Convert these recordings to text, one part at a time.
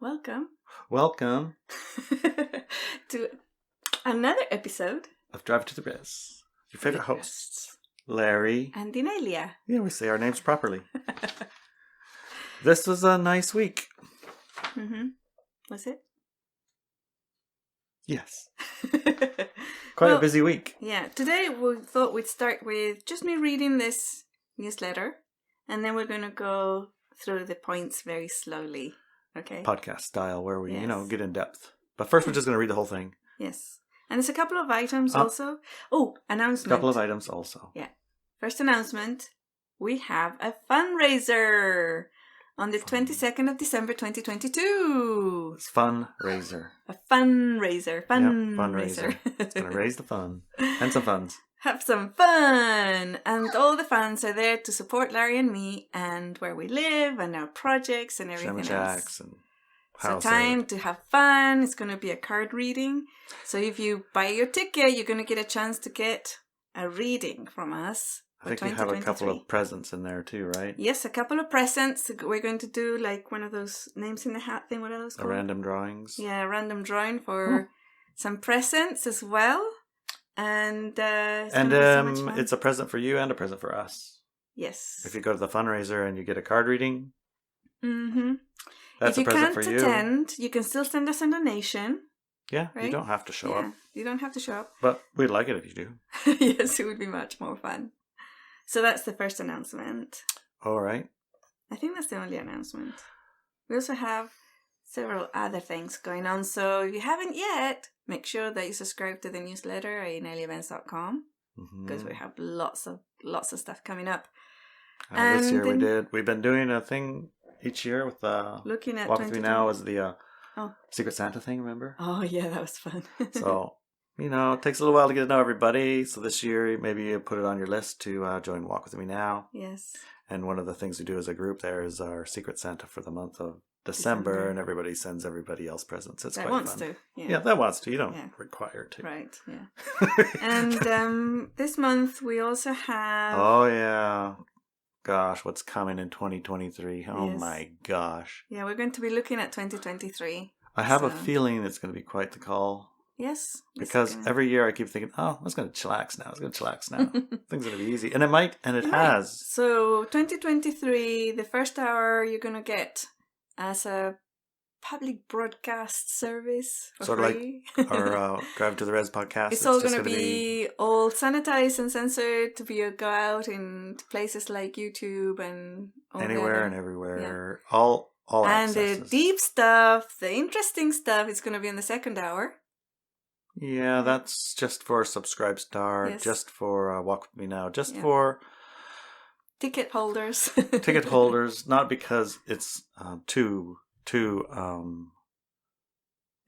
Welcome. Welcome to another episode of Drive to the Res. Your favorite hosts, Larry and Inelia. Yeah, we say our names properly. This was a nice week. Was it? Yes. Quite a busy week. Yeah. Today we thought we'd start with just me reading this newsletter, and then we're going to go through the points very slowly. Okay. Podcast style where we, get in depth. But first we're just going to read the whole thing. Yes. And there's a couple of items also. Oh, announcement. A couple of items also. Yeah. First announcement. We have a fundraiser on the 22nd of December 2022. It's fundraiser. A fundraiser. Fundraiser. It's going to raise the fun. And some funds. Have some fun! And all the fans are there to support Larry and me and where we live and our projects and everything else. And so time to have fun. It's going to be a card reading. So if you buy your ticket, you're going to get a chance to get a reading from us. I think you have a couple of presents in there too, right? Yes, a couple of presents. We're going to do like one of those names in the hat thing. What are those called? Random drawings. Yeah, a random drawing for some presents as well. And it's a present for you and a present for us. Yes. If you go to the fundraiser and you get a card reading, if that's you a present for you. If you can't attend, you can still send us a donation. Yeah, right? You don't have to show up. You don't have to show up. But we'd like it if you do. Yes, it would be much more fun. So that's the first announcement. All right. I think that's the only announcement. We also have several other things going on. So if you haven't yet, make sure that you subscribe to the newsletter at ineliabenz.com because we have lots of stuff coming up. This year we've been doing a thing each year with looking at Walk With Me Now as the Secret Santa thing, remember? Oh yeah, that was fun. So, it takes a little while to get to know everybody. So this year, maybe you put it on your list to join Walk With Me Now. Yes. And one of the things we do as a group there is our Secret Santa for the month of December, and everybody sends everybody else presents. It's that quite wants fun. To. Yeah, that wants to. You don't require to. Right, yeah. And this month we also have... Oh, yeah. Gosh, what's coming in 2023? Oh, my gosh. Yeah, we're going to be looking at 2023. I have a feeling it's going to be quite the call. Yes. Because every year I keep thinking, I was going to chillax now. Things are going to be easy. And it might, and it has. So 2023, the first hour you're going to get as a public broadcast service for sort free. Of like our Drive to the Res podcast. It's all going to be all sanitized and censored to go out in places like YouTube and all anywhere and everywhere. Yeah. All and accesses. The deep stuff, the interesting stuff is going to be in the second hour. Yeah, that's just for Subscribe Star, just for Walk With Me Now, just for ticket holders. Ticket holders, not because it's too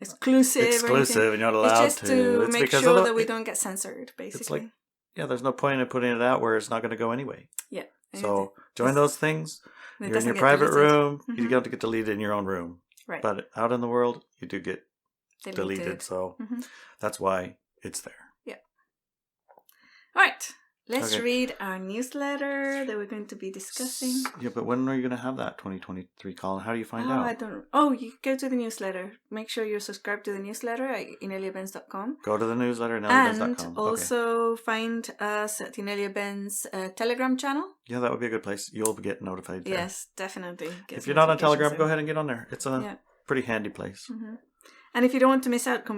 exclusive and you're not allowed to. It's just to make sure that we don't get censored, basically. It's like, there's no point in putting it out where it's not going to go anyway. Yeah. So join those things. You're in your private room. You don't get deleted in your own room. Right. But out in the world, you do get deleted. So that's why it's there. Yeah. All right. Let's read our newsletter that we're going to be discussing. Yeah, but when are you going to have that 2023, Colin? How do you find out? I don't. Oh, you go to the newsletter. Make sure you're subscribed to the newsletter at ineliabenz.com. Go to the newsletter at ineliabenz.com. And also find us at Inelia Benz Telegram channel. Yeah, that would be a good place. You'll get notified there. Yes, definitely. If you're not on Telegram, go ahead and get on there. It's a pretty handy place. And if you don't want to miss out,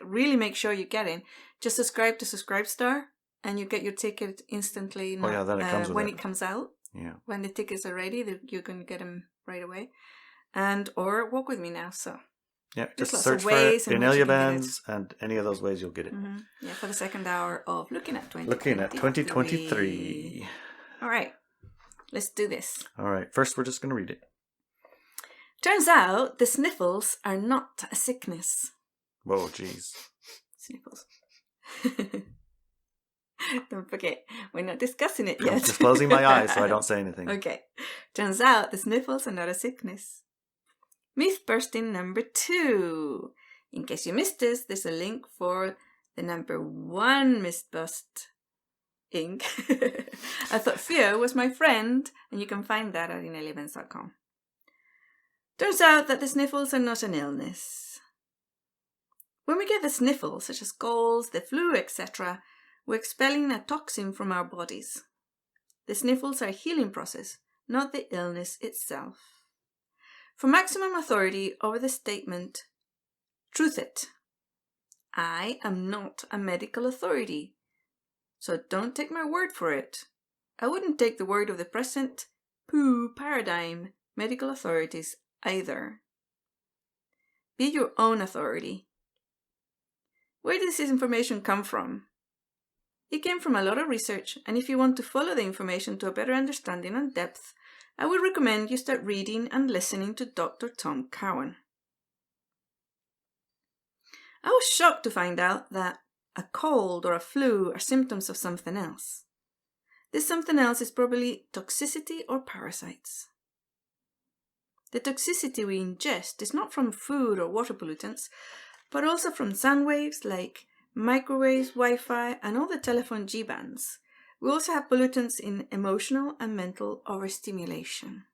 really make sure you get in. Just subscribe to Subscribe Star. And you get your ticket instantly then it comes when it comes out. Yeah. When the tickets are ready, you can get them right away. Or Walk With Me Now. So just search for Inelia Benz, and any of those ways you'll get it. Yeah, for the second hour of Looking at 2023. Looking at 2023. All right. Let's do this. All right. First, we're just going to read it. Turns out the sniffles are not a sickness. Whoa, jeez. Sniffles. Don't forget, we're not discussing it yet. I'm just closing my eyes so I don't say anything. Okay. Turns out the sniffles are not a sickness. Myth busting number 2. In case you missed this, there's a link for the number 1 myth bust ink. I thought fear was my friend, and you can find that at ineliabenz.com. Turns out that the sniffles are not an illness. When we get the sniffles, such as colds, the flu, etc., we're expelling a toxin from our bodies. The sniffles are a healing process, not the illness itself. For maximum authority over the statement, truth it. I am not a medical authority, so don't take my word for it. I wouldn't take the word of the present paradigm medical authorities either. Be your own authority. Where does this information come from? It came from a lot of research, and if you want to follow the information to a better understanding and depth, I would recommend you start reading and listening to Dr. Tom Cowan. I was shocked to find out that a cold or a flu are symptoms of something else. This something else is probably toxicity or parasites. The toxicity we ingest is not from food or water pollutants, but also from sound waves like microwaves, Wi-Fi, and all the telephone G-bands. We also have pollutants in emotional and mental overstimulation.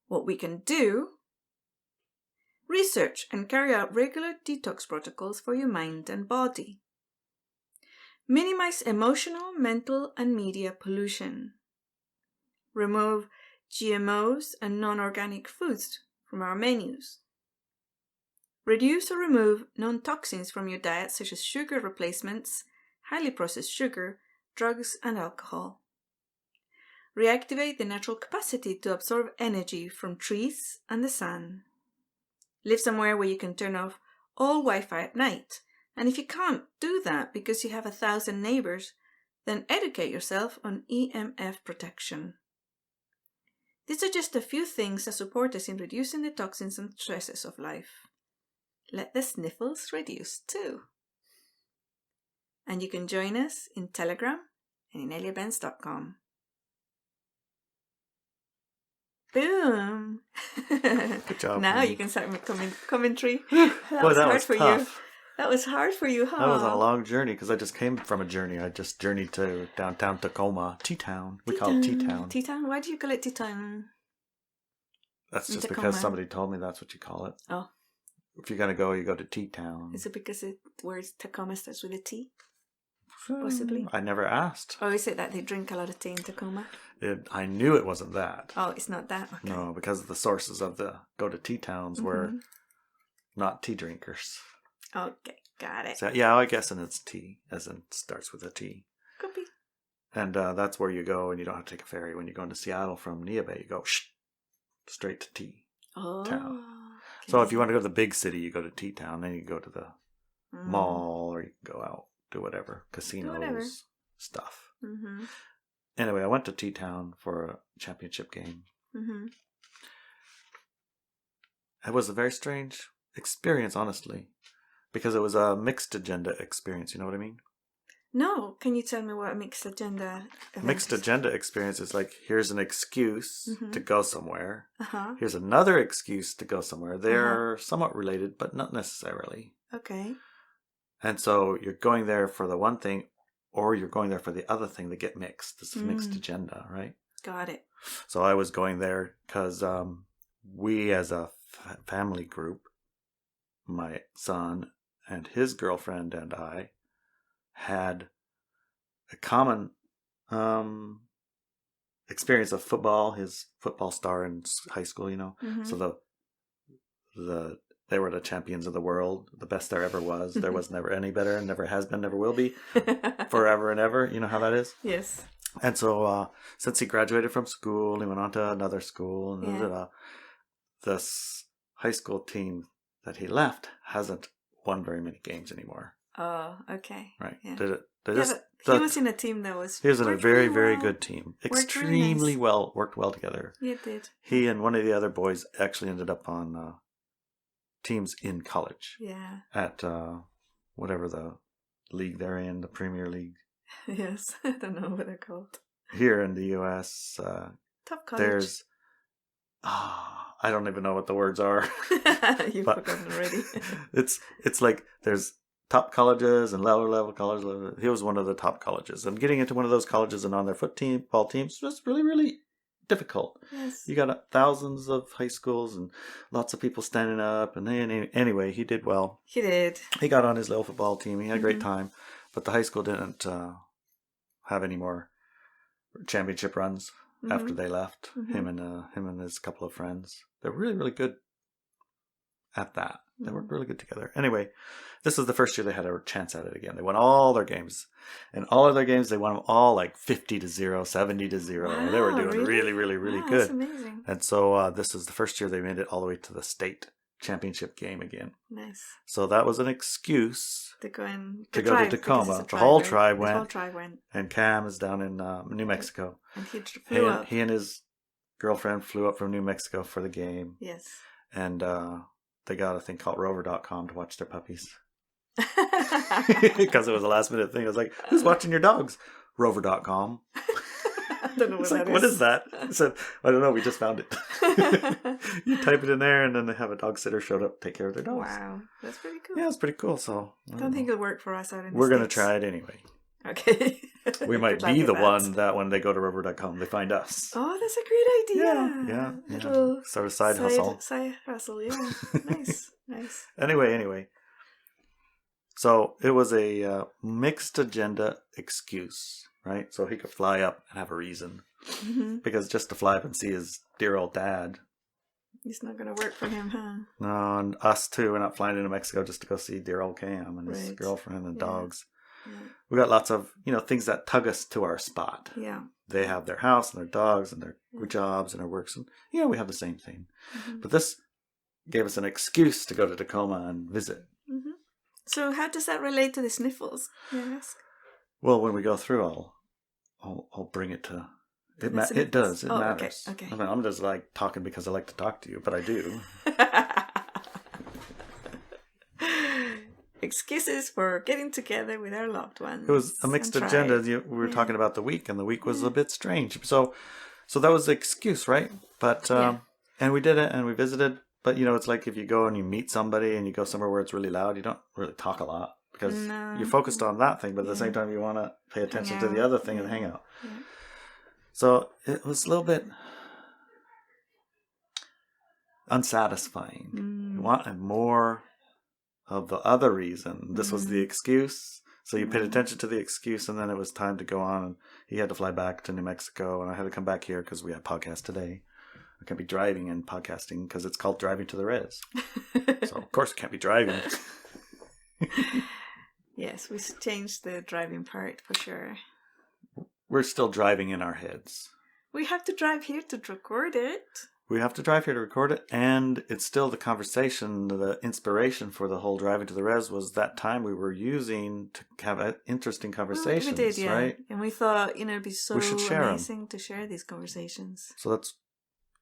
What we can do? Research and carry out regular detox protocols for your mind and body. Minimize emotional, mental, and media pollution. Remove GMOs and non-organic foods from our menus. Reduce or remove known toxins from your diet, such as sugar replacements, highly processed sugar, drugs, and alcohol. Reactivate the natural capacity to absorb energy from trees and the sun. Live somewhere where you can turn off all Wi-Fi at night. And if you can't do that because you have 1,000 neighbors, then educate yourself on EMF protection. These are just a few things that support us in reducing the toxins and stresses of life. Let the sniffles reduce too. And you can join us in Telegram and ineliabenz.com. Boom! Good job. Now you can start with commentary. That was hard for you. That was hard for you, huh? That was a long journey because I just came from a journey. I just journeyed to downtown Tacoma, T-Town. We call it T-Town. T-Town? Why do you call it T-Town? That's just because somebody told me that's what you call it. Oh. If you're going to go, you go to T-Town. Is it because the word Tacoma starts with a T? Possibly. I never asked. Or is it that they drink a lot of tea in Tacoma? I knew it wasn't that. Oh, it's not that? Okay. No, because the sources of the go to T-Towns were not tea drinkers. Okay, got it. So, yeah, I guess and it's tea, as in starts with a T. Could be. And that's where you go, and you don't have to take a ferry. When you go into Seattle from Neabay, you go straight to T-Town. Okay. So if you want to go to the big city, you go to T-Town. Then you go to the mall, or you can go out, do whatever. Casinos, stuff. Mm-hmm. Anyway, I went to T-Town for a championship game. Mm-hmm. It was a very strange experience, honestly. Because it was a mixed agenda experience, you know what I mean? No. Can you tell me what a mixed agenda event Mixed is? agenda experience is like, here's an excuse to go somewhere. Uh-huh. Here's another excuse to go somewhere. They're somewhat related, but not necessarily. Okay. And so you're going there for the one thing, or you're going there for the other thing. They get mixed. It's a mixed agenda, right? Got it. So I was going there because we as a family group, my son and his girlfriend and I, had a common experience of football. His football star in high school, you know. Mm-hmm. So they were the champions of the world, the best there ever was. There was never any better, never has been, never will be, forever and ever. You know how that is? Yes. And so since he graduated from school, he went on to another school. And this high school team that he left hasn't won very many games anymore. Oh, okay. Right. Yeah. He was in a team that was... He was in a very, very well. good team. Extremely well, worked well together. Yeah, it did. He and one of the other boys actually ended up on teams in college. Yeah. At whatever the league they're in, the Premier League. Yes. I don't know what they're called. Here in the U.S., top college. There's... I don't even know what the words are. You've forgotten already. It's like there's top colleges and lower level colleges. He was one of the top colleges. And getting into one of those colleges and on their football teams was really, really difficult. Yes. You got thousands of high schools and lots of people standing up. And then, anyway, he did well. He did. He got on his little football team. He had a great time. But the high school didn't have any more championship runs after they left. Him and his couple of friends. They're really, really good at that. They worked really good together. Anyway, this was the first year they had a chance at it again. They won all their games. And all of their games, they won them all like 50-0, 70-0. Wow, they were doing really, really, really good. That's amazing. And so this is the first year they made it all the way to the state championship game again. Nice. So that was an excuse to go to Tacoma. The whole tribe went. And Cam is down in New Mexico. And he and his girlfriend flew up from New Mexico for the game. Yes. And they got a thing called rover.com to watch their puppies. Because it was a last minute thing. I was like, who's watching your dogs? Rover.com. I don't know what that is. What is that? I said, I don't know. We just found it. You type it in there and then they have a dog sitter showed up to take care of their dogs. Wow. That's pretty cool. Yeah, it's pretty cool. So I don't think it'll work for us out in the We're going to States. try it anyway. Okay. We might be the one that when they go to rover.com, they find us. Oh, that's a great idea. Yeah. Little sort of side hustle. Side hustle, yeah. Nice. Anyway. So it was a mixed agenda excuse, right? So he could fly up and have a reason. Because just to fly up and see his dear old dad. It's not going to work for him, huh? No, and us too. We're not flying into Mexico just to go see dear old Cam and his girlfriend and dogs. Yeah. We got lots of, things that tug us to our spot. Yeah. They have their house and their dogs and their jobs and their works. And, we have the same thing. But this gave us an excuse to go to Tacoma and visit. So how does that relate to the sniffles, may I ask? Well, when we go through, I'll bring it to... It does. It matters. Okay. I mean, I'm just like talking because I like to talk to you, but I do. Excuses for getting together with our loved ones. It was a mixed agenda. We were talking about the week, and the week was a bit strange. So that was the excuse, right? But and we did it, and we visited. But it's like if you go and you meet somebody, and you go somewhere where it's really loud, you don't really talk a lot because you're focused on that thing. But at the same time, you want to pay attention to the other thing and hang out. Yeah. So it was a little bit unsatisfying. You wanted more of the other reason. This was the excuse. So you paid attention to the excuse, and then it was time to go on. And he had to fly back to New Mexico, and I had to come back here because we had podcast today. I can't be driving and podcasting because it's called driving to the res. So of course I can't be driving. Yes, we changed the driving part for sure. We're still driving in our heads. We have to drive here to record it. We have to drive here to record it, and it's still the conversation, the inspiration for the whole driving to the res was that time we were using to have interesting conversations, we did, yeah. right? And we thought, it'd be so amazing to share these conversations. So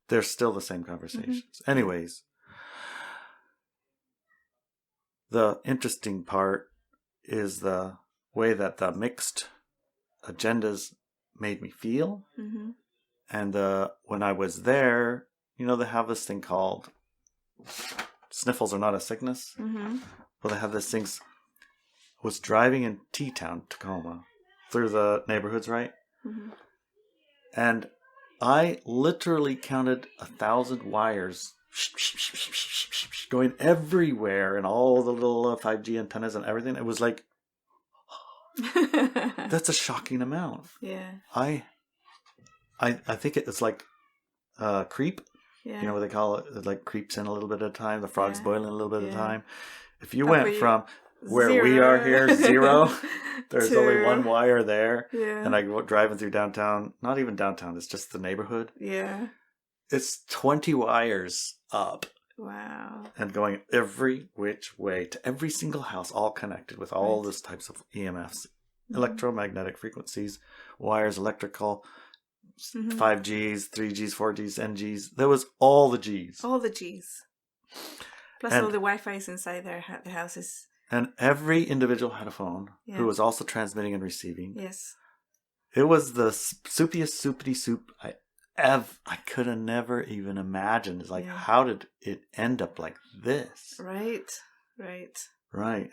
they're still the same conversations. Anyways, the interesting part is the way that the mixed agendas made me feel. And when I was there, they have this thing called sniffles are not a sickness. Well, they have this thing. I was driving in T-Town, Tacoma, through the neighborhoods, right? And I literally counted 1,000 wires going everywhere and all the little 5G antennas and everything. It was like, that's a shocking amount. Yeah. I think it's like creep. Yeah. You know what they call it? It like creeps in a little bit at a time. The frog's boiling a little bit at a time. If you went from where we are here, 0, there's only one wire there. Yeah. And I go driving through downtown. Not even downtown. It's just the neighborhood. Yeah. It's 20 wires up. Wow. And going every which way to every single house, all connected with all those types of EMFs. Electromagnetic frequencies, wires, electrical, 5Gs, 3Gs, 4Gs, NGs. There was all the Gs. All the Gs. Plus all the Wi-Fi's inside the houses. And every individual had a phone who was also transmitting and receiving. Yes. It was the soupiest soupity soup I could have never even imagined. It's like, how did it end up like this? Right.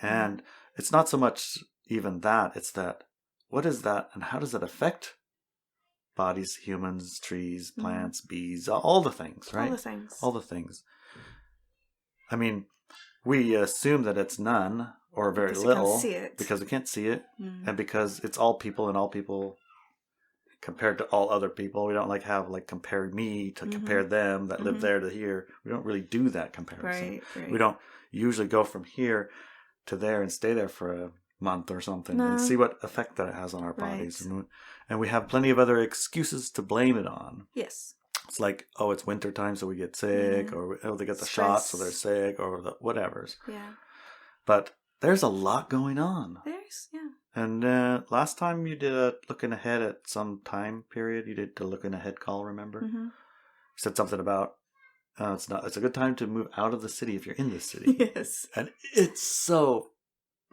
And it's not so much even that. It's that, what is that and how does it affect bodies, humans, trees, plants, bees, all the things, right? All the things. I mean, we assume that it's none or very because little we can't see it. because we can't see it, and because it's all people and all people compared to all other people. We don't have compare me to compare them that live there to here. We don't really do that comparison. Right. We don't usually go from here to there and stay there for a month or something and see what effect that it has on our bodies. And we have plenty of other excuses to blame it on. Yes. It's like, oh, it's winter time, so we get sick, or they get the shot, so they're sick, or the whatevers. Yeah. But there's a lot going on. Yeah. And last time you did a looking ahead at some time period, you did the looking ahead call, remember? You said something about it's a good time to move out of the city if you're in the city. Yes. And it's so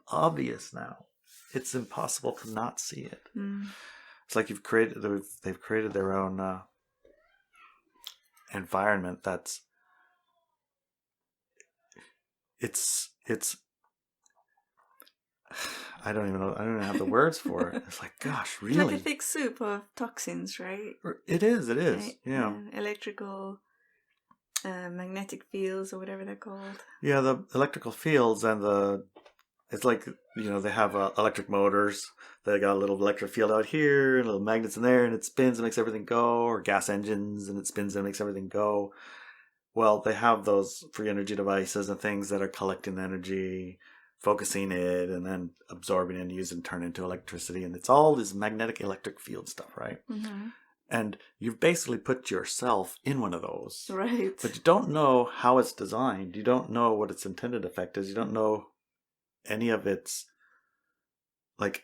obvious now. It's impossible to not see it. It's like they've created their own environment that's it's I don't even have the words for it. It's like, gosh, really? It's like a thick soup of toxins, right? It is. Right? Yeah. Electrical, magnetic fields or whatever they're called. Yeah, the electrical fields and it's like, they have electric motors. They got a little electric field out here, and little magnets in there, and it spins and makes everything go, or gas engines, and it spins and makes everything go. Well, they have those free energy devices and things that are collecting energy, focusing it, and then absorbing it and using it, turn into electricity. And it's all this magnetic electric field stuff, right? And you've basically put yourself in one of those. Right. But you don't know how it's designed. You don't know what its intended effect is. You don't know any of its, like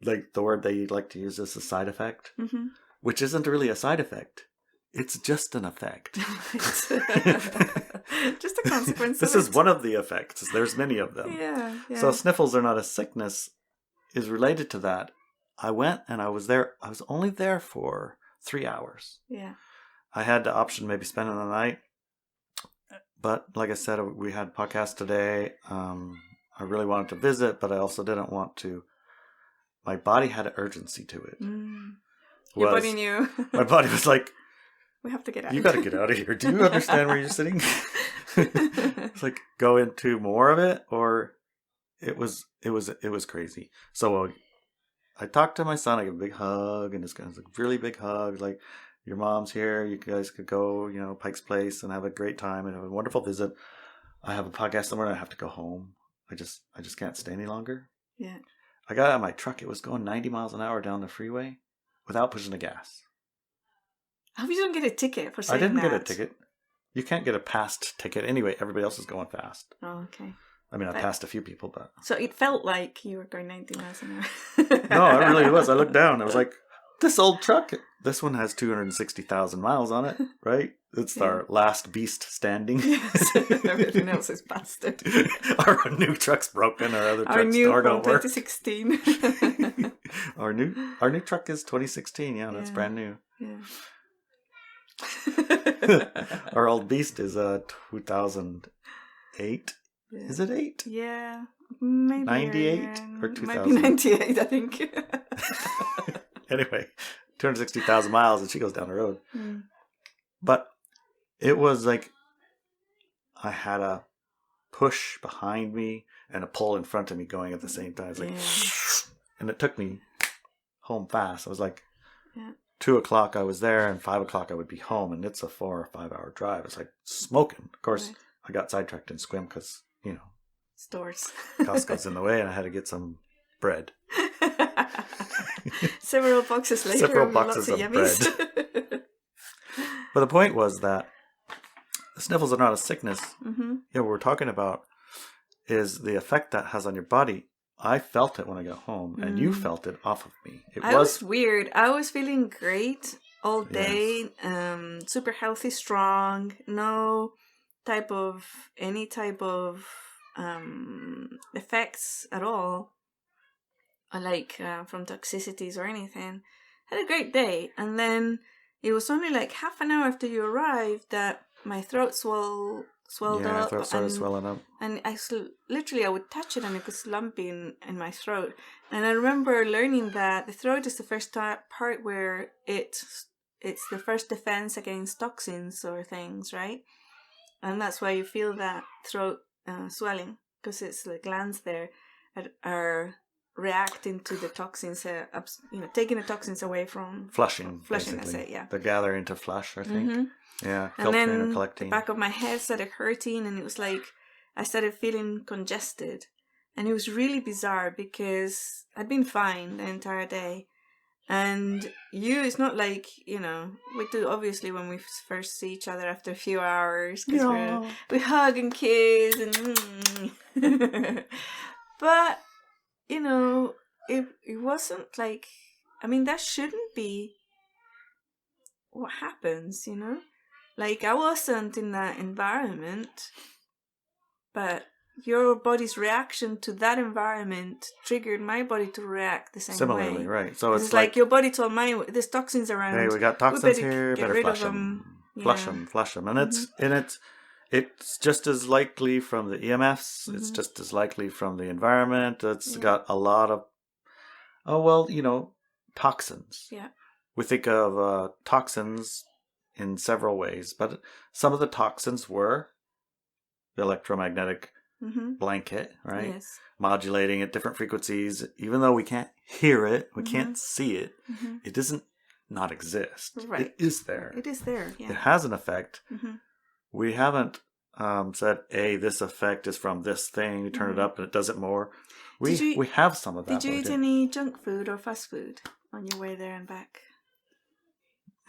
the word they like to use is a side effect, which isn't really a side effect. It's just an effect. Just a consequence. This is one of the effects. There's many of them. Yeah. So sniffles are not a sickness is related to that. I went and I was there. I was only there for 3 hours. Yeah. I had the option maybe spending the night. But like I said, we had podcast today. I really wanted to visit, but I also didn't want to. My body had an urgency to it. Your body knew. My body was like, we have to get out. You got to get out of here. Do you understand where you're sitting? It's like, go into more of it, or it was crazy. So I talked to my son. I gave a big hug, and this guy's like really big hug. Like, your mom's here. You guys could go, Pike's Place and have a great time and have a wonderful visit. I have a podcast somewhere. I have to go home. I just can't stay any longer. Yeah. I got out of my truck. It was going 90 miles an hour down the freeway without pushing the gas. I hope you don't get a ticket for saying that. I didn't get a ticket. You can't get a passed ticket anyway. Everybody else is going fast. Oh, okay. I mean, I passed a few people, but... So it felt like you were going 90 miles an hour. No, it really was. I looked down. I was like, this old truck, this one has 260,000 miles on it, right? It's our last beast standing. Yes. Everything else is busted. Our new truck's broken. Our other truck's door don't work. 2016. Our new truck is 2016. Yeah, that's brand new. Yeah. Our old beast is 2008. Yeah. Is it 8? Yeah, maybe 98 or 2000. Might be 98, I think. Anyway, 260,000 miles, and she goes down the road. But it was like I had a push behind me and a pull in front of me going at the same time. It's like, and it took me home fast. I was like, 2 o'clock I was there, and 5 o'clock I would be home, and it's a 4 or 5 hour drive. It's like smoking. Of course, I got sidetracked in Squim because, stores. Costco's in the way, and I had to get some bread. Several boxes later. Several boxes of bread. But the point was that the sniffles are not a sickness. What we're talking about is the effect that has on your body. I felt it when I got home, and you felt it off of me. It was weird. I was feeling great all day, super healthy, strong, any type of effects at all, like from toxicities or anything. Had a great day, and then it was only like half an hour after you arrived that my throat swelled Yeah, up. throat started swelling up. And literally I would touch it and it was lumpy in my throat. And I remember learning that the throat is the first part where it's the first defense against toxins or things, right? And that's why you feel that throat swelling, because it's the glands there that are reacting to the toxins, taking the toxins away from flushing. Flushing, that's it, yeah. They're gathering to flush, I think. Mm-hmm. Yeah, and filtering then or collecting. The back of my head started hurting, and it was like I started feeling congested, and it was really bizarre because I'd been fine the entire day. And it's not like, we do obviously when we first see each other after a few hours, because we hug and kiss and but it wasn't like, that shouldn't be what happens, like I wasn't in that environment, but your body's reaction to that environment triggered my body to react the same way. Similarly, right. So it's like your body told mine, there's toxins around. Hey, we got toxins here, get better rid flush of them. Yeah. Flush them. And it's just as likely from the EMFs, it's just as likely from the environment. It's got a lot of, toxins. Yeah. We think of toxins in several ways, but some of the toxins were the electromagnetic blanket, right? Yes. Modulating at different frequencies. Even though we can't hear it, we can't see it, it doesn't not exist. Right. It is there. It is there, yeah. It has an effect. We haven't said, this effect is from this thing. You turn it up and it does it more. We have some of that. Did you eat any junk food or fast food on your way there and back?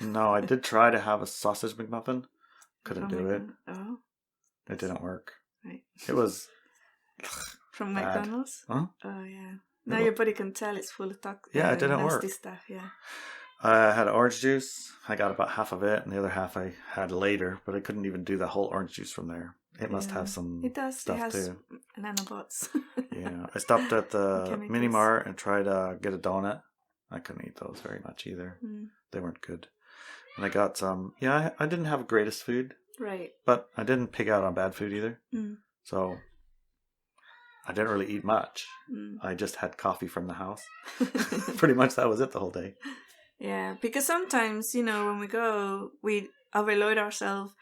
No, I did try to have a sausage McMuffin. Couldn't do it. Oh. It didn't work. Right. It was from bad. McDonald's? Huh? Oh, yeah. Now your body can tell it's full of toxins. Yeah, it didn't nasty work. Stuff, yeah. I had orange juice. I got about half of it, and the other half I had later, but I couldn't even do the whole orange juice from there. It must have some stuff it has too. Nanobots. Yeah. I stopped at the mini mart and tried to get a donut. I couldn't eat those very much either. They weren't good. And I got some, I didn't have greatest food. Right. But I didn't pig out on bad food either. So I didn't really eat much. I just had coffee from the house. Pretty much that was it the whole day. Yeah, because sometimes, when we go, we overload ourselves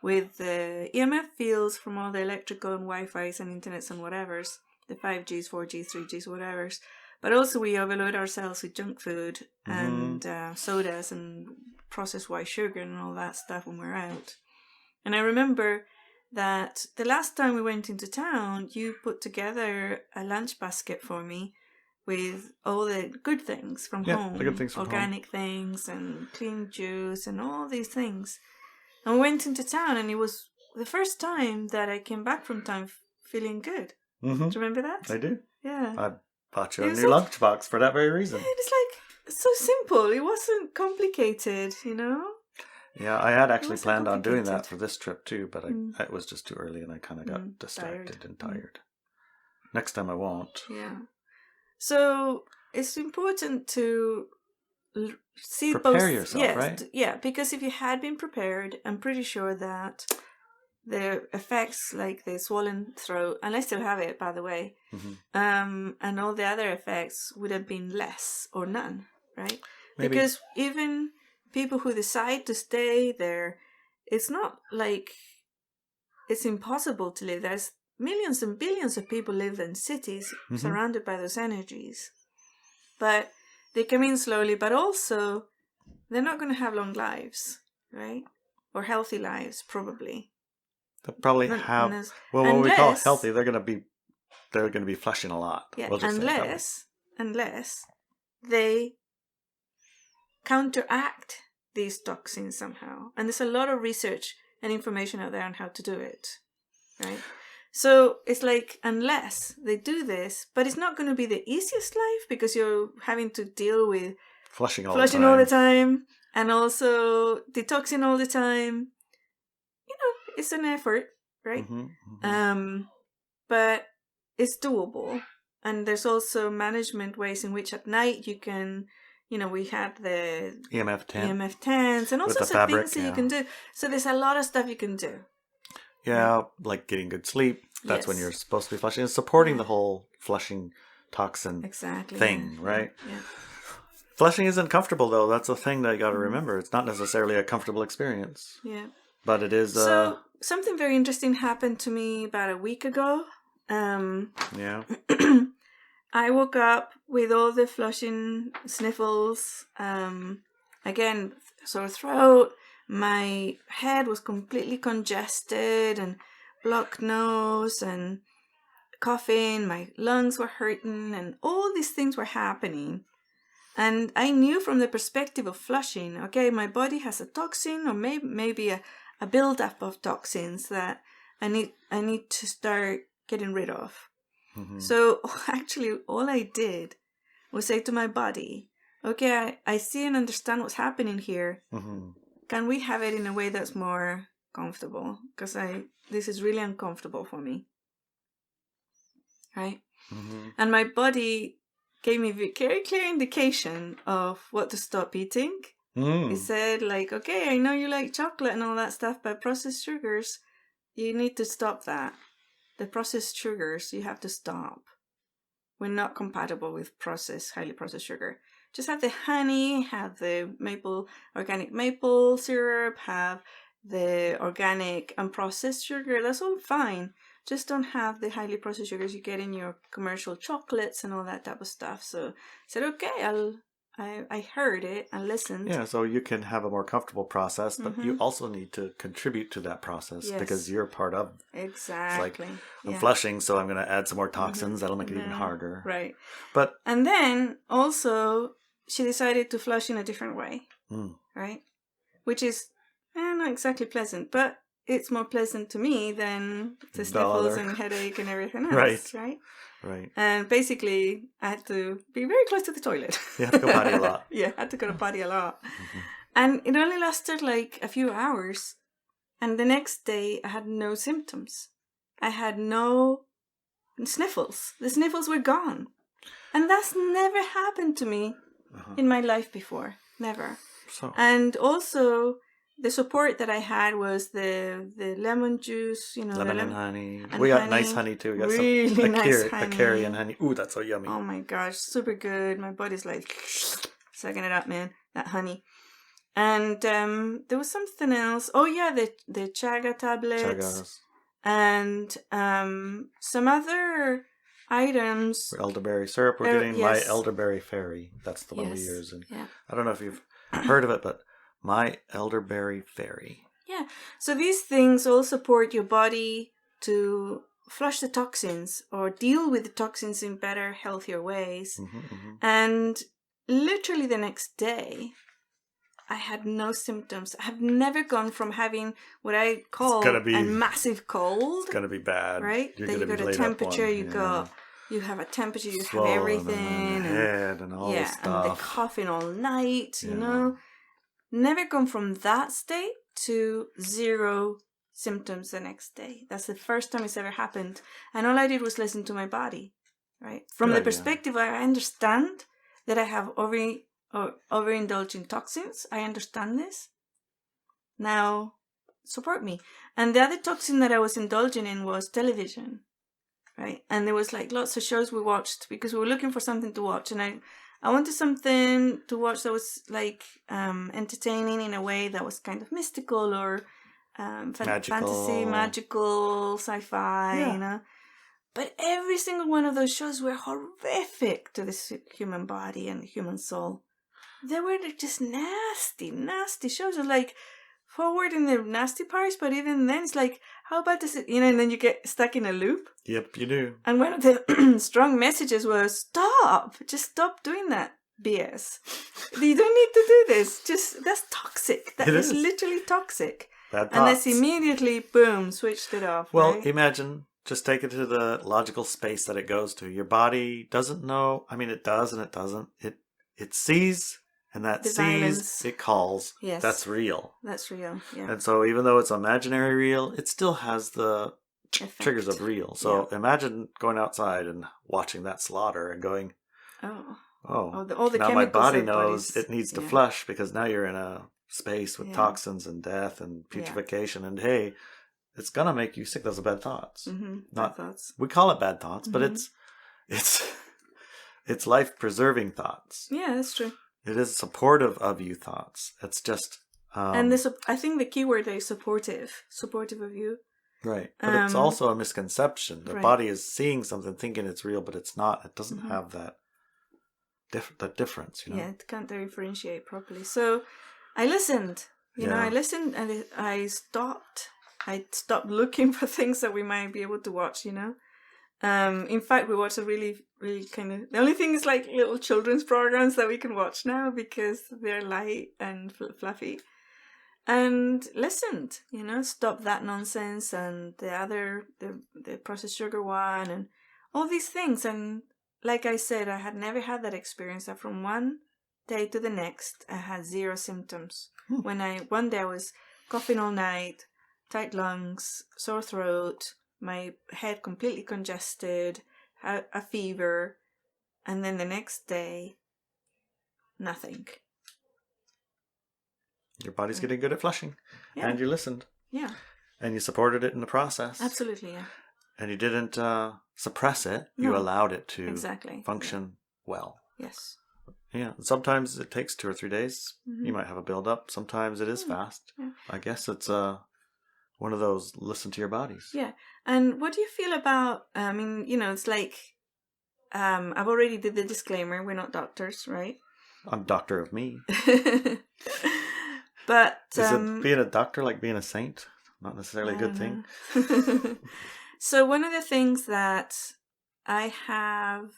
with the EMF fields from all the electrical and Wi-Fi's and internets and whatevers, the 5Gs, 4Gs, 3Gs, whatevers. But also we overload ourselves with junk food and sodas and processed white sugar and all that stuff when we're out. And I remember that the last time we went into town, you put together a lunch basket for me with all the good things from home. The good things from organic things and clean juice and all these things. And we went into town, and it was the first time that I came back from town feeling good. Do you remember that? I do. Yeah. I bought you a new lunchbox for that very reason. Yeah, it's like so simple. It wasn't complicated, Yeah, I had actually planned on doing that for this trip too, but it was just too early and I kind of got distracted and tired. Next time I won't. Yeah. So it's important to see prepare yourself, right? Yeah, because if you had been prepared, I'm pretty sure that the effects like the swollen throat, and I still have it, by the way, and all the other effects would have been less or none, right? Maybe. Because even people who decide to stay there, it's not like it's impossible to live. There's millions and billions of people live in cities surrounded by those energies. But they come in slowly, but also they're not going to have long lives, right? Or healthy lives, probably. They'll probably have, what we call healthy, they're going to be flushing a lot. Yeah, unless they counteract these toxins somehow. And there's a lot of research and information out there on how to do it, right? So it's like, unless they do this, but it's not going to be the easiest life because you're having to deal with flushing all the time and also detoxing all the time. It's an effort, right? But it's doable. And there's also management ways in which at night you can, we have the EMF tents and all sorts of things that you can do. So there's a lot of stuff you can do. Yeah, like getting good sleep. That's when you're supposed to be flushing. It's supporting the whole flushing toxin thing, right? Yeah. Flushing isn't comfortable, though. That's the thing that you got to remember. It's not necessarily a comfortable experience. Yeah. But it is... So, something very interesting happened to me about a week ago. Yeah. I woke up with all the flushing sniffles. Again, sore throat. My head was completely congested and blocked nose and coughing. My lungs were hurting and all these things were happening. And I knew from the perspective of flushing, okay, my body has a toxin or maybe a buildup of toxins that I need to start getting rid of. Mm-hmm. So actually all I did was say to my body, okay, I see and understand what's happening here. Mm-hmm. Can we have it in a way that's more comfortable? Because this is really uncomfortable for me. Right? Mm-hmm. And my body gave me a very clear indication of what to stop eating. It said, like, okay, I know you like chocolate and all that stuff, but processed sugars, you need to stop that. The processed sugars, you have to stop. We're not compatible with highly processed sugar. Just have the honey, have the organic maple syrup, have the organic unprocessed sugar. That's all fine. Just don't have the highly processed sugars you get in your commercial chocolates and all that type of stuff. So I said, okay, I heard it and listened. Yeah, so you can have a more comfortable process, but you also need to contribute to that process because you're part of it. Exactly. It's like, I'm flushing, so I'm going to add some more toxins. That'll make it even harder. Right. But and then also, she decided to flush in a different way. Right? Which is not exactly pleasant, but it's more pleasant to me than the sniffles and headache and everything else, right? Right. And basically, I had to be very close to the toilet. You had to go potty a lot. Yeah, I had to go to potty a lot. Mm-hmm. And it only lasted like a few hours. And the next day, I had no symptoms. I had no sniffles. The sniffles were gone. And that's never happened to me in my life before. Never. And also, the support that I had was the lemon juice, lemon and honey. We got nice honey too. We got really some nice honey. Akari and honey. Ooh, that's so yummy. Oh my gosh, super good. My body's like sucking it up, man. That honey. And there was something else. Oh yeah, the chaga tablets. Chagas. And some other items. Elderberry syrup. We're getting my elderberry fairy. That's the one we use. And I don't know if you've heard of it, but my elderberry fairy. Yeah. So these things all support your body to flush the toxins or deal with the toxins in better, healthier ways. And literally the next day, I had no symptoms. I have never gone from having what I call a massive cold. It's going to be bad. Right? Then you got a temperature, you have a temperature, you have everything. And head and all this stuff. And the coughing all night, you know. Never gone from that state to zero symptoms the next day. That's the first time it's ever happened. And all I did was listen to my body, right? From the perspective, I understand that I have overindulging toxins. I understand this. Now, support me. And the other toxin that I was indulging in was television, right? And there was like lots of shows we watched because we were looking for something to watch. And I wanted something to watch that was like entertaining in a way that was kind of mystical or fantasy, magical, sci-fi, you know. But every single one of those shows were horrific to the human body and the human soul. They were just nasty, nasty shows. Like forward in the nasty parts, but even then it's like, how about this? You know, and then you get stuck in a loop. Yep, you do. And one of the strong messages was, stop! Just stop doing that BS. You don't need to do this. That's toxic. That is literally toxic. Bad thoughts. And that's immediately, boom, switched it off. Well, right? Imagine, just take it to the logical space that it goes to. Your body doesn't know. I mean, it does and it doesn't. It sees, and that the sees, violence. It calls. Yes. That's real. That's real, yeah. And so even though it's imaginary real, it still has the triggers of real. So imagine going outside and watching that slaughter and going, all the now my body knows it needs to flush because now you're in a space with toxins and death and putrefaction and hey, it's gonna make you sick. Those are bad thoughts. Bad thoughts. We call it bad thoughts, but it's life preserving thoughts. Yeah, that's true. It is supportive of you thoughts. It's just and I think the key word there is supportive of you. Right, but it's also a misconception. The right. body is seeing something, thinking it's real, but it's not. It doesn't have that difference, you know. Yeah, it can't differentiate properly. So I listened. You know, I listened and I stopped. I stopped looking for things that we might be able to watch. You know, in fact, we watch a really, really kind of. The only thing is like little children's programs that we can watch now because they're light and fluffy. And listened, you know, stop that nonsense and the processed sugar one and all these things. And like I said, I had never had that experience that from one day to the next, I had zero symptoms. One day I was coughing all night, tight lungs, sore throat, my head completely congested, a fever. And then the next day, nothing. Your body's getting good at flushing. Yeah. And you listened. Yeah. And you supported it in the process. Absolutely, yeah. And you didn't suppress it. No. You allowed it to function well. Yes. Yeah. Sometimes it takes 2 or 3 days. You might have a build-up. Sometimes it is fast. Yeah. I guess it's one of those listen to your bodies. Yeah. And what do you feel about, I mean, you know, it's like, I've already did the disclaimer. We're not doctors, right? I'm doctor of me. But is it being a doctor like being a saint? Not necessarily a good thing. So one of the things that I have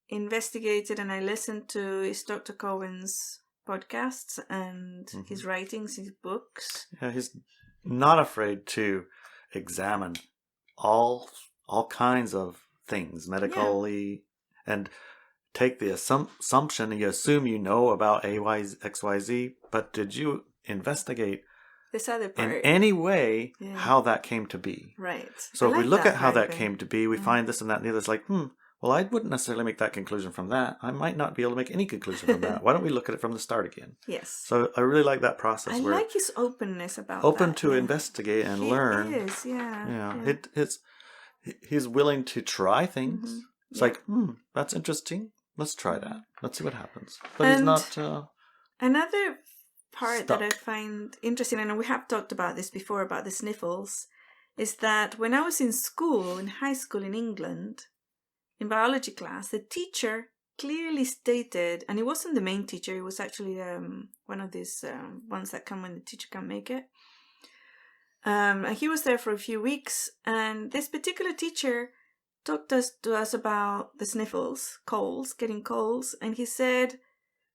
investigated and I listened to is Dr. Cohen's podcasts and his writings, his books. Yeah, he's not afraid to examine all kinds of things medically and take the assumption, you assume you know about XYZ, but did you investigate this other part in any way how that came to be? Right. So if we look at how that came to be, we find this and that and the other. It's like, well, I wouldn't necessarily make that conclusion from that. I might not be able to make any conclusion from that. Why don't we look at it from the start again? Yes. So I really like that process. I like his openness about open to investigate and learn. He is, yeah. He's willing to try things. It's like, that's interesting. Let's try that. Let's see what happens. But he's not another part stuck. that I find interesting, and we have talked about this before about the sniffles, is that when I was in high school in England, in biology class, the teacher clearly stated, and it wasn't the main teacher, it was actually one of these ones that come when the teacher can't make it. And he was there for a few weeks, and this particular teacher talked to us about the sniffles, getting colds, and he said,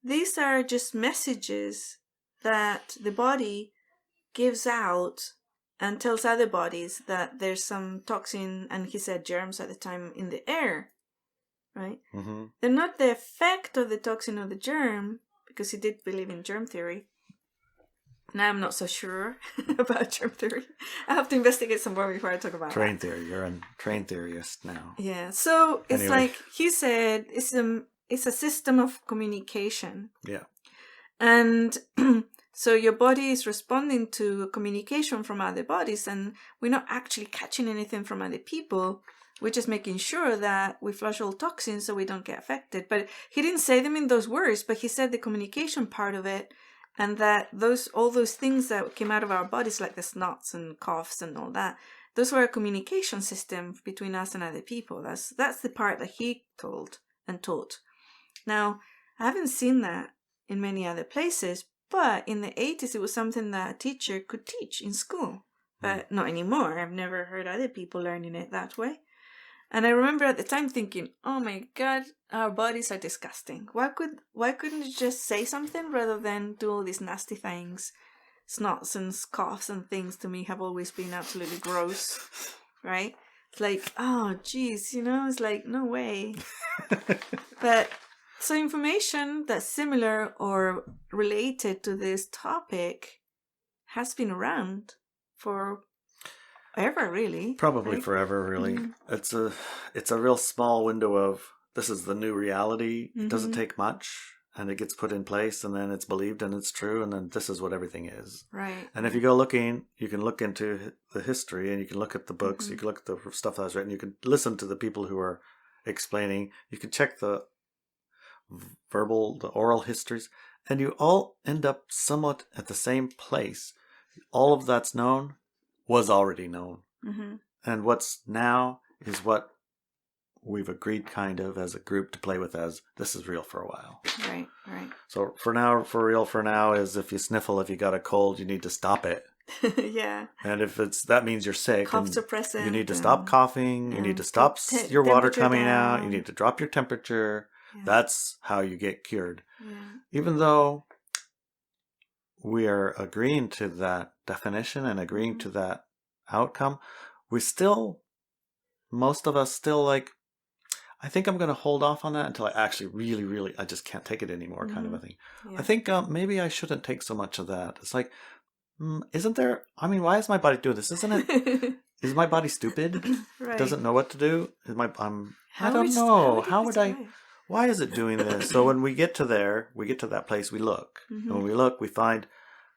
these are just messages that the body gives out and tells other bodies that there's some toxin, and he said germs at the time, in the air, right? They're not the effect of the toxin or the germ, because he did believe in germ theory. Now I'm not so sure about germ theory. I have to investigate some more before I talk about train theory. You're a train theorist now. Yeah. So it's like he said, it's a system of communication. Yeah. And so your body is responding to communication from other bodies, and we're not actually catching anything from other people. We're just making sure that we flush all toxins so we don't get affected. But he didn't say them in those words, but he said the communication part of it. And that all those things that came out of our bodies, like the snots and coughs and all that, those were a communication system between us and other people. That's the part that he told and taught. Now, I haven't seen that in many other places, but in the 80s, it was something that a teacher could teach in school. But not anymore. I've never heard other people learning it that way. And I remember at the time thinking, oh my God, our bodies are disgusting. Why couldn't you just say something rather than do all these nasty things? Snots and coughs and things to me have always been absolutely gross, right? It's like, oh geez, it's like, no way. But so information that's similar or related to this topic has been around for ever, really. Probably forever, really. It's a real small window of this is the new reality. It doesn't take much, and it gets put in place, and then it's believed and it's true, and then this is what everything is. Right. And if you go looking, you can look into the history, and you can look at the books, you can look at the stuff that was written, you can listen to the people who are explaining, you can check the oral histories, and you all end up somewhat at the same place. All of that's known was already known. Mm-hmm. And what's now is what we've agreed kind of as a group to play with as this is real for a while. Right. So for now is if you sniffle, if you got a cold, you need to stop it. Yeah. And if that means you're sick, cough suppressant, you need to stop coughing, you need to stop your water coming out, you need to drop your temperature. Yeah. That's how you get cured. Yeah. Even though we are agreeing to that definition and agreeing to that outcome, most of us still like, I think I'm going to hold off on that until I actually really, really, I just can't take it anymore kind of a thing. Yeah. I think maybe I shouldn't take so much of that. It's like, isn't there, I mean, why is my body doing this? Isn't it, is my body stupid? Right. Doesn't know what to do? I don't know. Why is it doing this? So when we get to that place, we look. And when we look, we find,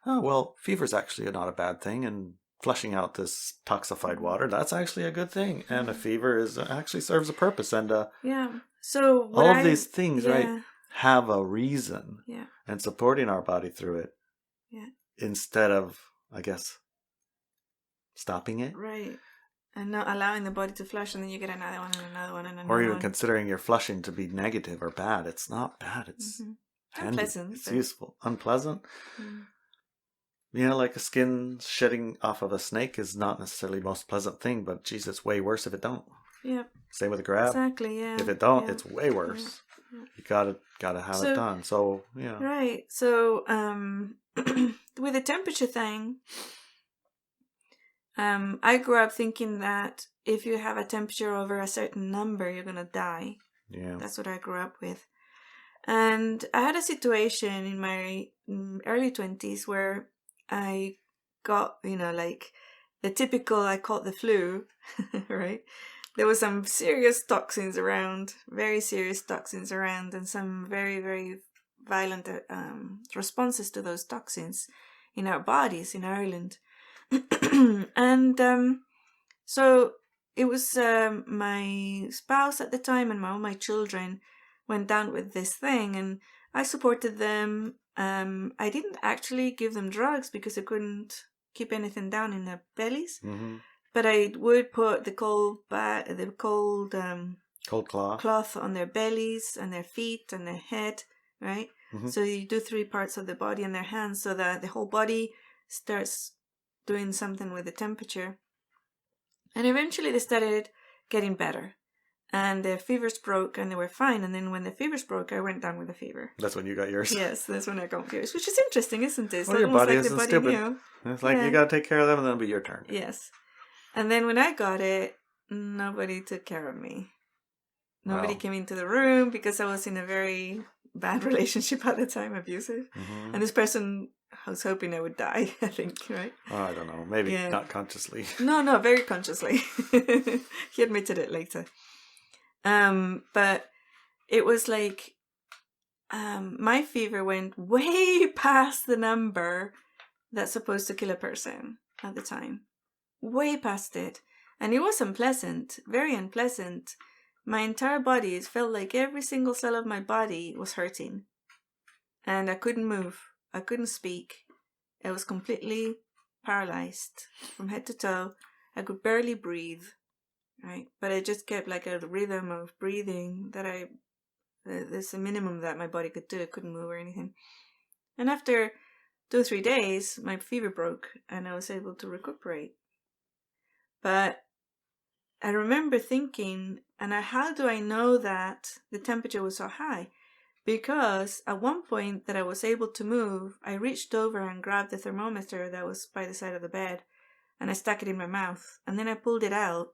oh, well, fever's actually not a bad thing. And flushing out this toxified water, that's actually a good thing. And a fever actually serves a purpose. And so all of these things, right, have a reason. Yeah. And supporting our body through it. Yeah. Instead of, I guess, stopping it. Right. And not allowing the body to flush, and then you get another one and another one and another one. Or even considering your flushing to be negative or bad. It's not bad. It's handy. Unpleasant. It's useful. Unpleasant. Like a skin shedding off of a snake is not necessarily the most pleasant thing, but geez, it's way worse if it don't. Yeah. Same with a grab. Exactly, yeah. If it don't, it's way worse. Yeah. You gotta have it done. So, yeah. Right. So, with the temperature thing, I grew up thinking that if you have a temperature over a certain number, you're going to die. Yeah. That's what I grew up with. And I had a situation in my early 20s where I got, like the typical, I call it the flu, right? There was some serious toxins around, very serious toxins around, and some very, very violent responses to those toxins in our bodies in Ireland. And so it was my spouse at the time and all my children went down with this thing, and I supported them. I didn't actually give them drugs because I couldn't keep anything down in their bellies. Mm-hmm. But I would put the cold cloth on their bellies and their feet and their head, right? Mm-hmm. So you do 3 parts of the body and their hands so that the whole body starts doing something with the temperature. And eventually they started getting better. And their fevers broke and they were fine. And then when the fevers broke, I went down with a fever. That's when you got yours? Yes, that's when I got yours, which is interesting, isn't it? It's well, your body isn't stupid. Knew. It's like you got to take care of them and then it'll be your turn. Yes. And then when I got it, nobody took care of me. Nobody came into the room because I was in a very bad relationship at the time, abusive. Mm-hmm. And this person, I was hoping I would die, I think, right? Oh, I don't know. Maybe not consciously. No, very consciously. He admitted it later. But it was like my fever went way past the number that's supposed to kill a person at the time. Way past it. And it was unpleasant, very unpleasant. My entire body, it felt like every single cell of my body was hurting. And I couldn't move. I couldn't speak. I was completely paralyzed from head to toe. I could barely breathe. Right, but I just kept like a rhythm of breathing that there's a minimum that my body could do. I couldn't move or anything. And after 2 or 3 days, my fever broke and I was able to recuperate. But I remember thinking, how do I know that the temperature was so high? Because at one point that I was able to move, I reached over and grabbed the thermometer that was by the side of the bed and I stuck it in my mouth. And then I pulled it out.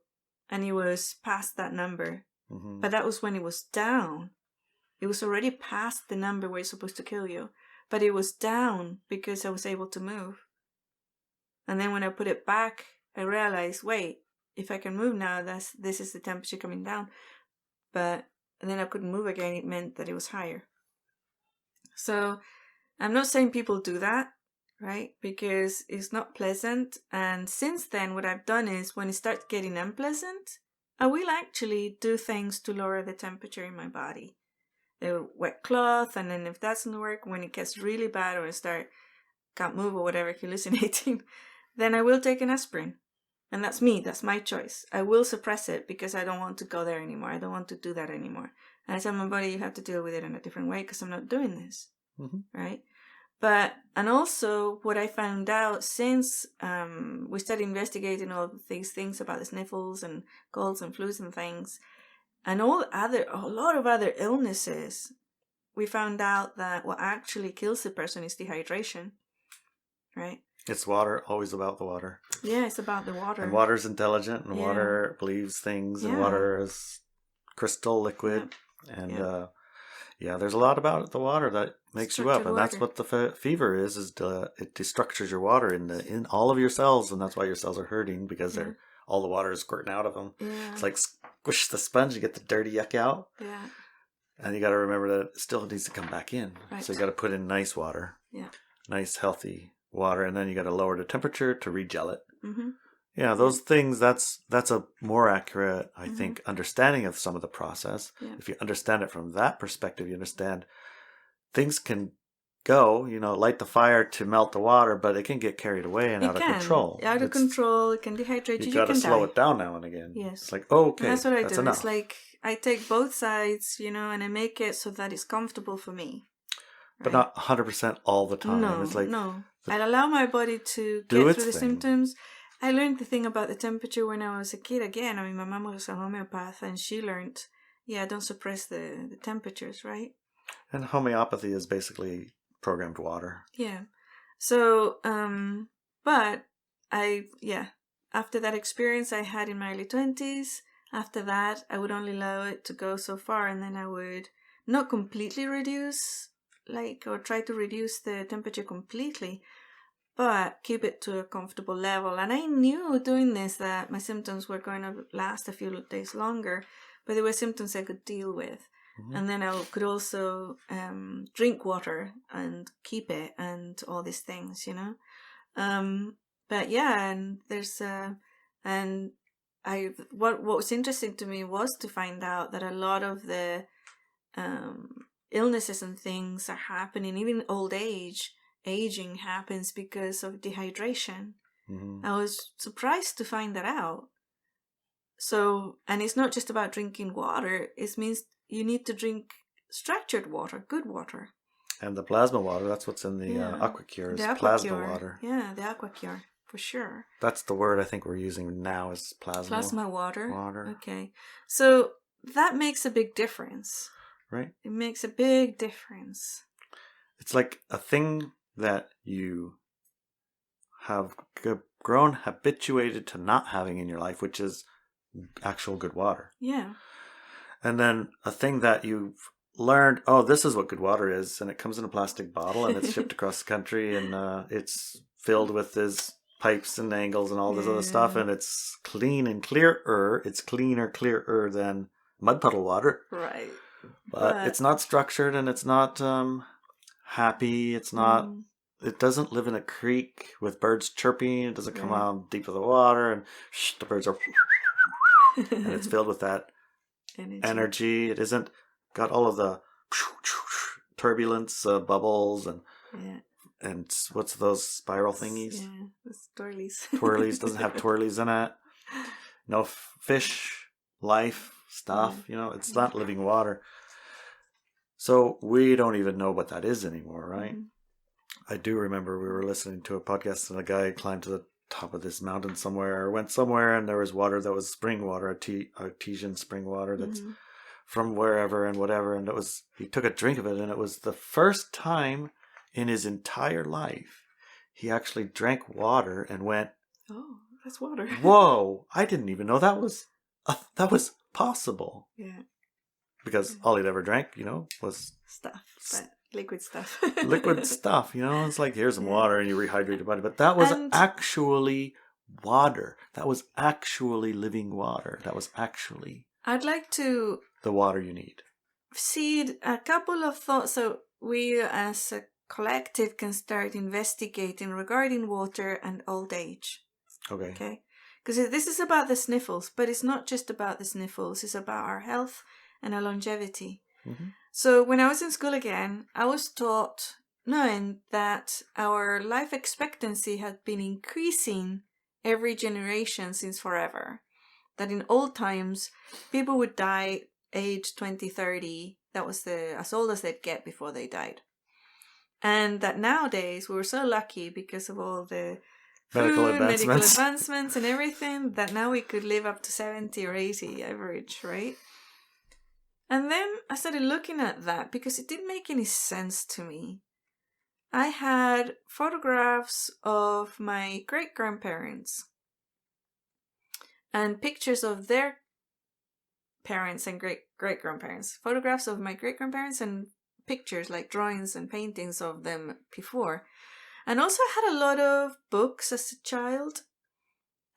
And it was past that number. Mm-hmm. But that was when it was down. It was already past the number where it's supposed to kill you. But it was down because I was able to move. And then when I put it back, I realized, wait, if I can move now, this is the temperature coming down. But then I couldn't move again. It meant that it was higher. So I'm not saying people do that, right? Because it's not pleasant. And since then, what I've done is when it starts getting unpleasant, I will actually do things to lower the temperature in my body. A wet cloth, and then if that doesn't work, when it gets really bad or I can't move or whatever, hallucinating, then I will take an aspirin. And that's me, that's my choice. I will suppress it because I don't want to go there anymore. I don't want to do that anymore. And I tell my body, you have to deal with it in a different way because I'm not doing this, right? And also what I found out since we started investigating all these things about the sniffles and colds and flus and things, and a lot of other illnesses, we found out that what actually kills the person is dehydration, right? It's water, always about the water. Yeah, it's about the water. And water's intelligent, and water believes things, and water is crystal liquid. Yeah. And there's a lot about the water that makes you up, and that's what the fever is it destructures your water in all of your cells, and that's why your cells are hurting, because all the water is squirting out of them. Yeah. It's like squish the sponge, you get the dirty yuck out. Yeah. And you got to remember that it still needs to come back in. Right. So you got to put in nice water. Yeah. Nice, healthy water, and then you got to lower the temperature to regel it. Mm-hmm. Yeah, those things, that's a more accurate, I think, understanding of some of the process. Yeah. If you understand it from that perspective, you understand things can go, light the fire to melt the water, but it can get carried away and out of control. Out of control, it can dehydrate you. You got to slow it down now and again. Yes. It's like, okay, and that's what I do. Enough. It's like I take both sides, and I make it so that it's comfortable for me. Right? But not 100% all the time. No, it's like I allow my body to get through the symptoms. I learned the thing about the temperature when I was a kid. Again, my mom was a homeopath, and she learned, don't suppress the temperatures, right? And homeopathy is basically programmed water. Yeah. So, but after that experience I had in my early 20s, after that, I would only allow it to go so far, and then I would not completely reduce, or try to reduce the temperature completely, but keep it to a comfortable level. And I knew doing this that my symptoms were going to last a few days longer, but there were symptoms I could deal with. Mm-hmm. And then I could also drink water and keep it and all these things, But yeah, and there's what was interesting to me was to find out that a lot of the illnesses and things are happening, even old aging happens because of dehydration. Mm-hmm. I was surprised to find that out. So, and it's not just about drinking water, it means you need to drink structured water, good water. And the plasma water, that's what's in the AquaCure, is plasma water. Yeah, the AquaCure, for sure. That's the word I think we're using now, is plasma. Plasma water. Okay. So that makes a big difference. Right. It makes a big difference. It's like a thing that you have grown habituated to not having in your life, which is actual good water. Yeah. And then a thing that you've learned, this is what good water is, and it comes in a plastic bottle, and it's shipped across the country, and it's filled with these pipes and angles and all this other stuff, and it's clean and clearer. It's clearer than mud puddle water. Right. But it's not structured, and it's not happy. It's not. It doesn't live in a creek with birds chirping. It doesn't come out deep of the water, and the birds are, and it's filled with that energy. It isn't got all of the turbulence, bubbles, and what's those spiral thingies? Yeah, the twirlies. Twirlies doesn't have twirlies in it. No fish life stuff. It's not living water. So we don't even know what that is anymore, right? Mm-hmm. I do remember we were listening to a podcast, and a guy climbed to the top of this mountain somewhere, or went somewhere, and there was water that was spring water, artesian spring water that's from wherever and whatever, and he took a drink of it, and it was the first time in his entire life he actually drank water and went, "Oh, that's water." Whoa! I didn't even know that was possible. Yeah. Because all he'd ever drank, was stuff, but liquid stuff. Liquid stuff, it's like, here's some water and you rehydrate your body. But that was actually water. That was actually living water. That was actually... I'd like to... the water you need. Seed a couple of thoughts. So we as a collective can start investigating regarding water and old age. Okay? Because this is about the sniffles, but it's not just about the sniffles. It's about our health and our longevity. Mm-hmm. So when I was in school again, I was taught, knowing that our life expectancy had been increasing every generation since forever. That in old times, people would die age 20, 30. That was as old as they'd get before they died. And that nowadays, we were so lucky because of all the medical advancements and everything, that now we could live up to 70 or 80 average, right? And then I started looking at that because it didn't make any sense to me. I had photographs of my great-grandparents and pictures of their parents and great-grandparents. Photographs of my great-grandparents and pictures, like drawings and paintings of them before. And also had a lot of books as a child.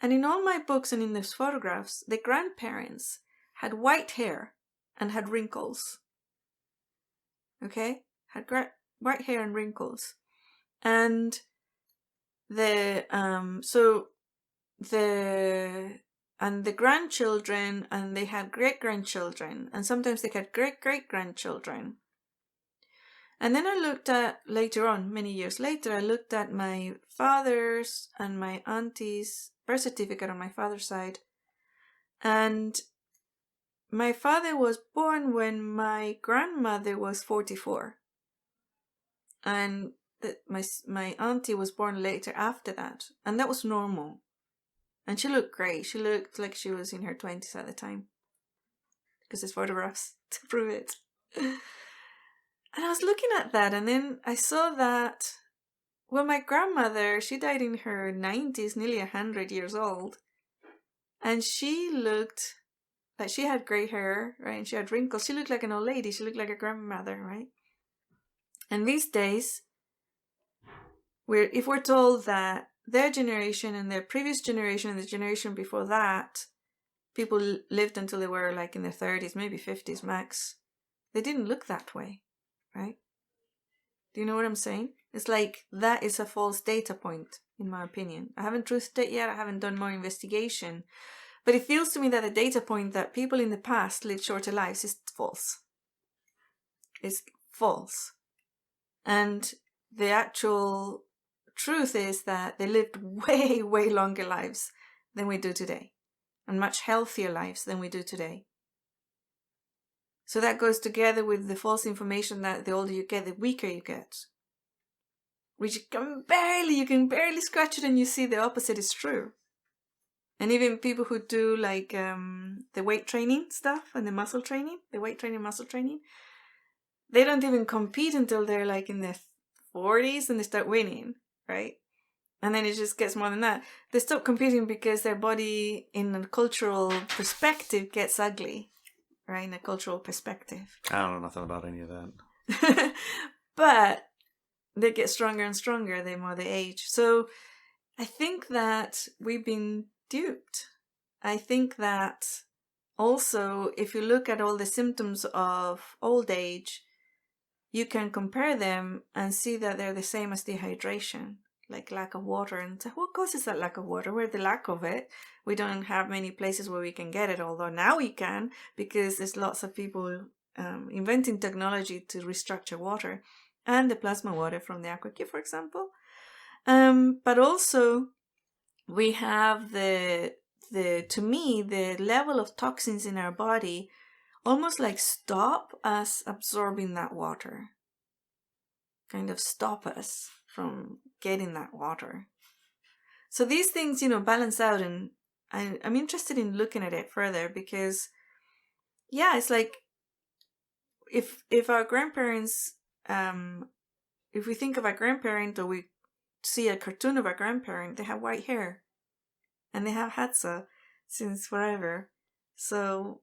And in all my books and in those photographs, the grandparents had white hair and had wrinkles. Okay? Had white hair and wrinkles. And the grandchildren, and they had great-grandchildren, and sometimes they had great-great-grandchildren. And then I looked at, later on, many years later, I looked at my father's and my auntie's birth certificate on my father's side. And my father was born when my grandmother was 44. And my auntie was born later after that. And that was normal. And she looked great. She looked like she was in her 20s at the time. Because there's photographs to prove it. And I was looking at that, and then I saw that, well, my grandmother, she died in her 90s, nearly 100 years old. And she looked like she had grey hair, right? And she had wrinkles. She looked like an old lady. She looked like a grandmother, right? And these days, if we're told that their generation and their previous generation and the generation before that, people lived until they were like in their 30s, maybe 50s max, they didn't look that way. Right? Do you know what I'm saying? It's like that is a false data point, in my opinion. I haven't truthed it yet. I haven't done more investigation. But it feels to me that the data point that people in the past lived shorter lives is false. It's false. And the actual truth is that they lived way, way longer lives than we do today. And much healthier lives than we do today. So that goes together with the false information that the older you get, the weaker you get. Which you can barely scratch it and you see the opposite is true. And even people who do like the weight training stuff and the muscle training, they don't even compete until they're like in their 40s and they start winning, right? And then it just gets more than that. They stop competing because their body in a cultural perspective gets ugly. Right, in a cultural perspective. I don't know nothing about any of that. But they get stronger and stronger the more they age. So I think that we've been duped. I think that also, if you look at all the symptoms of old age, you can compare them and see that they're the same as dehydration, like lack of water. And so what causes that lack of water? We're the lack of it. We don't have many places where we can get it, although now we can, because there's lots of people inventing technology to restructure water, and the plasma water from the aqua, for example. But also, we have to me, the level of toxins in our body almost like stop us absorbing that water. Kind of stop us from getting that water. So these things, balance out, and I'm interested in looking at it further because, yeah, it's like if our grandparents, if we think of our grandparent or we see a cartoon of our grandparent, they have white hair and they have had so since forever. So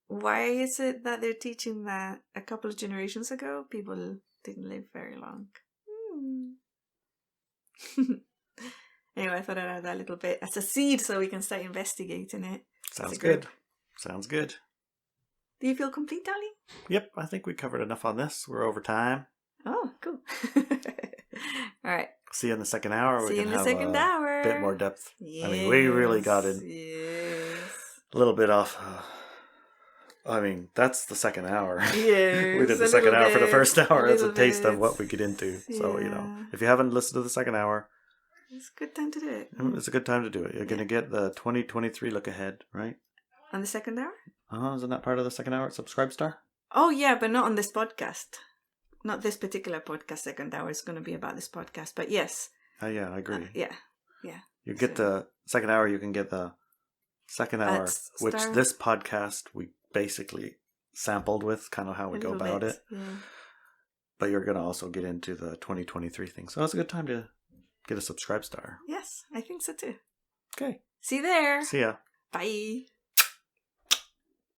why is it that they're teaching that a couple of generations ago people didn't live very long? Anyway, I thought I'd add that little bit as a seed so we can start investigating it. Sounds good. Sounds good. Do you feel complete, darling? Yep, I think we covered enough on this. We're over time. Oh, cool. All right. See you in the second hour. See you in the have second hour. A bit more depth. Yes. I mean, we really got in a little bit off. I mean, that's the second hour. Yeah. We did the second hour for the first hour. That's a taste bit. of what we get into. Yeah. So, if you haven't listened to the second hour, it's a good time to do it. It's a good time to do it. You're going to get the 2023 look ahead, right? On the second hour? Isn't that part of the second hour at Subscribe Star? Oh, yeah, but not on this podcast. Not this particular podcast, second hour. It's going to be about this podcast. But yes. Yeah, I agree. Yeah. You get the second hour, you can get the second hour, which this podcast we basically sampled with, kind of how we go about it. Yeah. But you're going to also get into the 2023 thing. So it's a good time to get a Subscribe Star. Yes, I think so too. Okay. See you there. See ya. Bye.